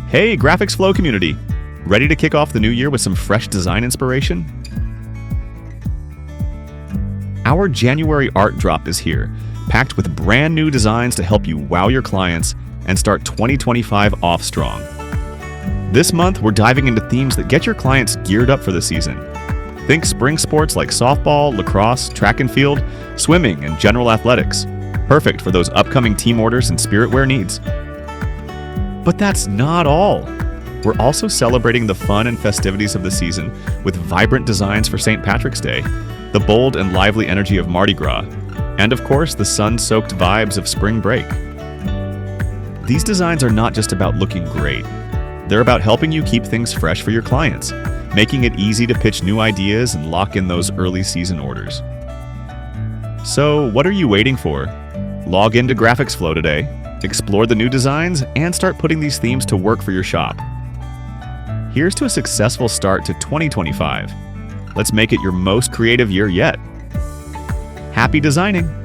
Hey, GraphicsFlow community! Ready to kick off the new year with some fresh design inspiration? Our January art drop is here, packed with brand new designs to help you wow your clients and start 2025 off strong. This month, we're diving into themes that get your clients geared up for the season. Think spring sports like softball, lacrosse, track and field, swimming, and general athletics. Perfect for those upcoming team orders and spirit wear needs. But that's not all. We're also celebrating the fun and festivities of the season with vibrant designs for St. Patrick's Day, the bold and lively energy of Mardi Gras, and of course the sun-soaked vibes of spring break. These designs are not just about looking great. They're about helping you keep things fresh for your clients, making it easy to pitch new ideas and lock in those early season orders. So what are you waiting for? Log into GraphicsFlow today, explore the new designs, and start putting these themes to work for your shop. Here's to a successful start to 2025. Let's make it your most creative year yet. Happy designing!